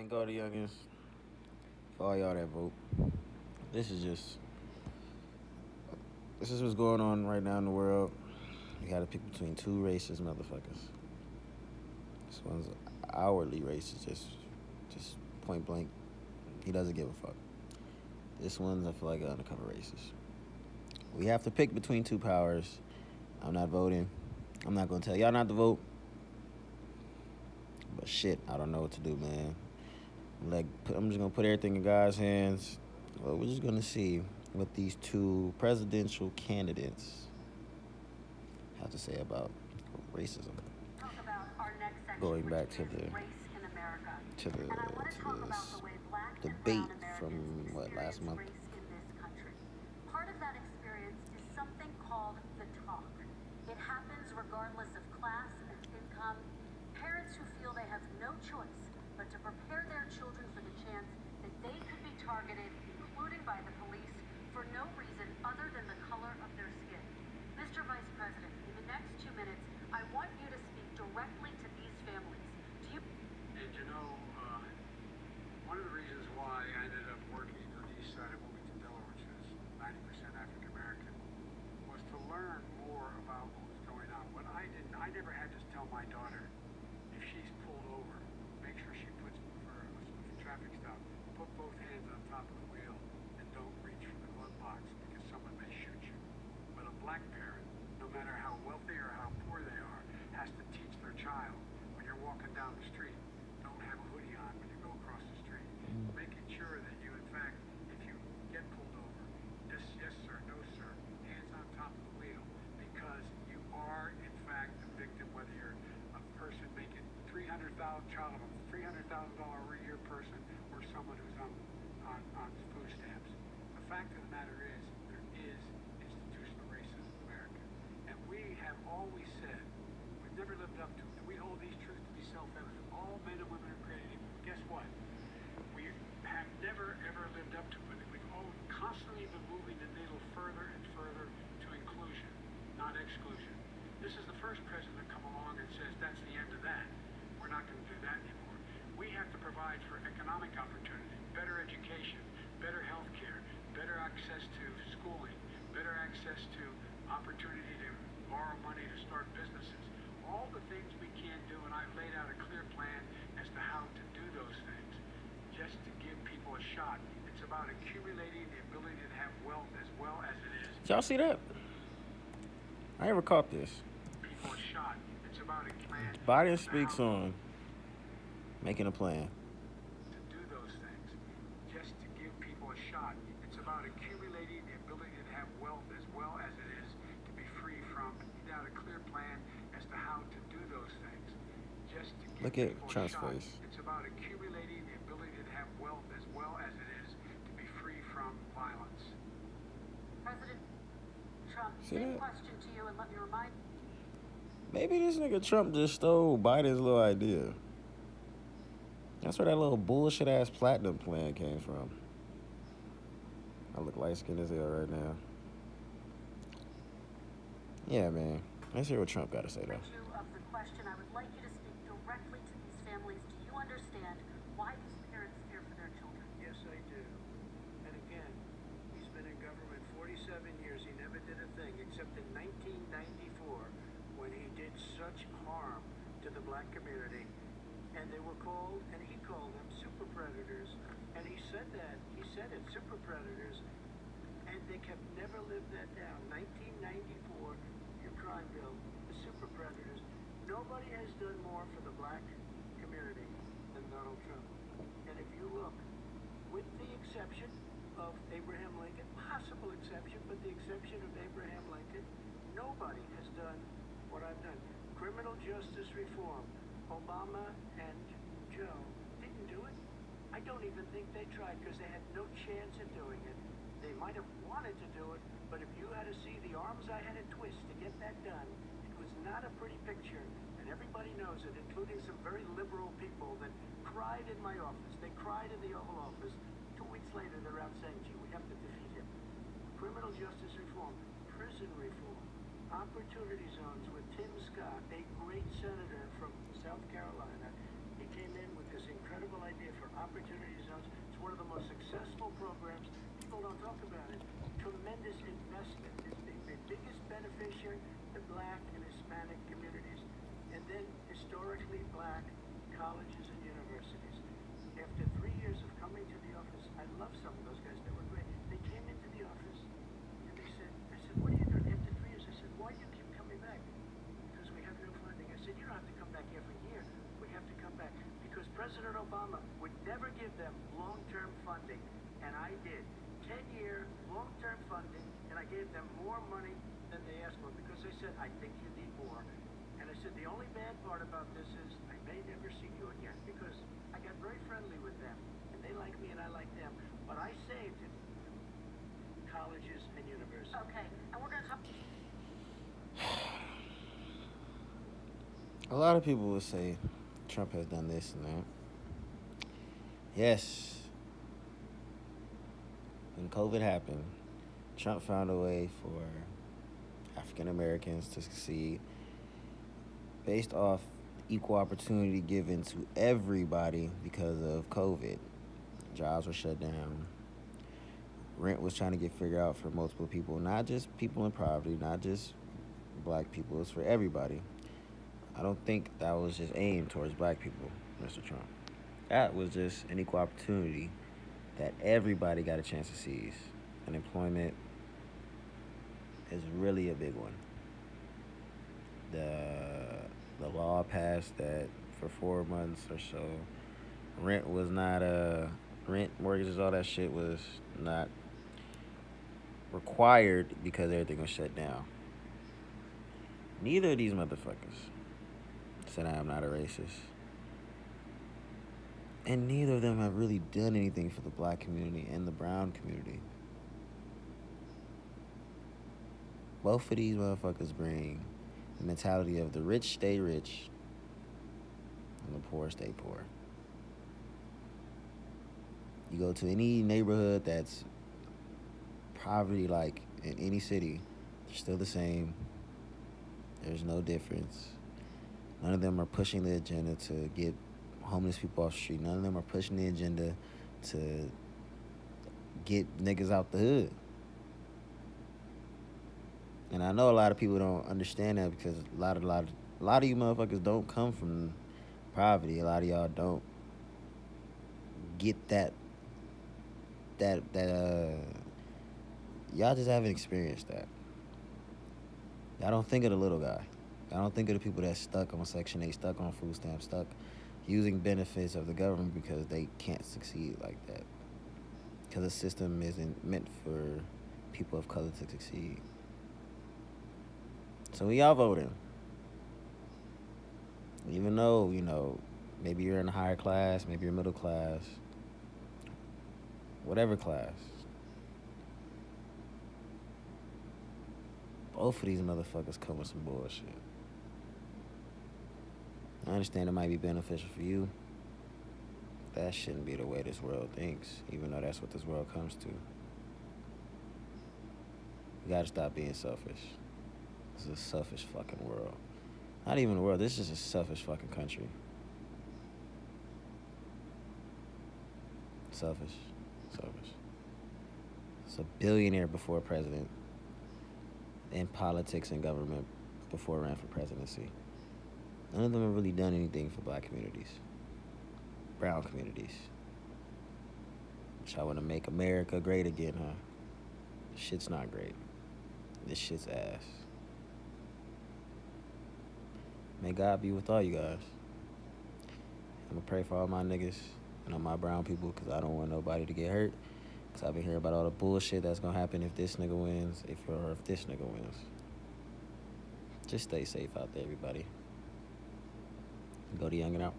Thank God the youngins. For all y'all that vote. This is just this is what's going on right now in the world. You gotta pick between two racist motherfuckers. This one's outwardly racist, just point blank. He doesn't give a fuck. This one's I feel like an undercover racist. We have to pick between two powers. I'm not voting. I'm not gonna tell y'all not to vote. But shit, I don't know what to do, man. I'm just gonna put everything in God's hands. Well, we're just gonna see what these two presidential candidates have to say about racism. Going back to the debate from what last month. Part of that experience is something called the talk. It happens regardless of class and income. Parents who feel they have no choice but to prepare their children for the chance that they could be targeted, including by the police, for no reason other than the color of their skin. Mr. Vice President, in the next 2 minutes, I want you to speak directly to these families. Do you... And you know, one of the reasons why I ended up working on the east side of Wilmington, Delaware, which is 90% African American, was to learn more about what was going on. What I didn't, I never had to tell my daughter, if she's pulled over, make sure she puts, for a traffic stop, put both hands on top of the wheel and don't reach for the glove box because someone may shoot you. But a black parent, no matter how wealthy or how poor they are, has to teach their child when you're walking down the street, don't have a hoodie on when you go across the street. Making sure that you, in fact, if you get pulled over, just yes sir, no sir, hands on top of the wheel, because you are, in fact, a victim, whether you're a person making $300,000 a year person or someone who's on food stamps. The fact of the matter is, there is institutional racism in America. And we have always said, we've never lived up to it. We hold these truths to be self-evident. All men and women are created equal. Guess what? We have never, ever lived up to it. We've constantly been moving the needle further and further to inclusion, not exclusion. This is the first president to come along and says that's the end of that. We're not going to do that anymore. We have to provide for economic opportunity, better education, better health care, better access to schooling, better access to opportunity to borrow money to start businesses. All the things we can do, and I've laid out a clear plan as to how to do those things, just to give people a shot. It's about accumulating the ability to have wealth as well as it is. Did y'all see that? I never caught this. People a shot. It's about a plan. Biden speaks on making a plan. To do those things, just to give people a shot. It's about accumulating the ability to have wealth as well as it is to be free from. Without a clear plan as to how to do those things, just to give Look at people Trump's a shot. face. It's about accumulating the ability to have wealth as well as it is to be free from violence. President Trump, See same that? question to you, and let me remind... Maybe this nigga Trump just stole Biden's little idea. That's where that little bullshit ass platinum plan came from. I look light skinned as hell right now. Yeah, man. Let's hear what Trump got to say, though. Of the question, I would like you to speak directly to these families. Do you understand why these parents fear for their children? Yes, I do. And again, he's been in government 47 years. He never did a thing except in 1994 when he did such harm to the black community. And they were called, and he called them super predators. And he said that. He said it, super predators. And they kept never lived that down. 1994, your crime bill, the super predators. Nobody has done more for the black community than Donald Trump. And if you look, with the exception of Abraham Lincoln, possible exception, but the exception of Abraham Lincoln, nobody has done what I've done. Criminal justice reform. Obama and Joe didn't do it. I don't even think they tried because they had no chance of doing it. They might have wanted to do it, but if you had to see the arms I had to twist to get that done, it was not a pretty picture, and everybody knows it, including some very liberal people that cried in my office. They cried in the Oval Office. 2 weeks later, they're out saying, gee, we have to defeat him. Criminal justice reform, prison reform, opportunity zones with Tim Scott, a great senator from South Carolina. He came in with this incredible idea for opportunity zones. It's one of the most successful programs. People don't talk about it. Tremendous investment. It's the biggest beneficiary, the black and Hispanic communities, and then historically black colleges and universities. After 3 years of coming to the office, I love some of those guys. They were great. They came into the office and they said, I said, what are you doing after 3 years? I said, why do you keep coming back? Because we have no funding. I said, you don't have to come back every year. We have to come back because President Obama would never give them long-term funding, and I did. 10-year long-term funding, and I gave them more money than they asked for because they said, I think you need more. And I said, the only bad part about this is I may never see you again because I got very friendly with them, and they like me and I like them. But I saved it. Colleges and universities. Okay, and we're going to talk. A lot of people will say Trump has done this and that. Yes. When COVID happened, Trump found a way for African Americans to succeed based off equal opportunity given to everybody because of COVID. Jobs were shut down. Rent was trying to get figured out for multiple people, not just people in poverty, not just black people. It's for everybody. I don't think that was just aimed towards black people, Mr. Trump. That was just an equal opportunity that everybody got a chance to seize. Unemployment is really a big one. The law passed that for 4 months or so, rent, mortgages, all that shit was not required because everything was shut down. Neither of these motherfuckers said I am not a racist. And neither of them have really done anything for the black community and the brown community. Both of these motherfuckers bring the mentality of the rich stay rich and the poor stay poor. You go to any neighborhood that's poverty like in any city, they're still the same. There's no difference. None of them are pushing the agenda to get homeless people off the street. None of them are pushing the agenda to get niggas out the hood. And I know a lot of people don't understand that because a lot of you motherfuckers don't come from poverty. A lot of y'all don't get that y'all just haven't experienced that. Y'all don't think of the little guy. Y'all don't think of the people that's stuck on Section 8, stuck on food stamps, stuck using benefits of the government because they can't succeed like that. Because the system isn't meant for people of color to succeed. So when y'all voting, even though, maybe you're in a higher class, maybe you're middle class, whatever class, both of these motherfuckers come with some bullshit. I understand it might be beneficial for you. That shouldn't be the way this world thinks, even though that's what this world comes to. You gotta stop being selfish. This is a selfish fucking world. Not even a world, this is a selfish fucking country. Selfish. It's a billionaire before president. In politics and government before ran for presidency. None of them have really done anything for black communities, brown communities. Which I want to make America great again, huh? This shit's not great. This shit's ass. May God be with all you guys. I'm gonna pray for all my niggas and all my brown people because I don't want nobody to get hurt. Because I've been hearing about all the bullshit that's gonna happen if this nigga wins, if this nigga wins. Just stay safe out there, everybody. Go to Young and Out.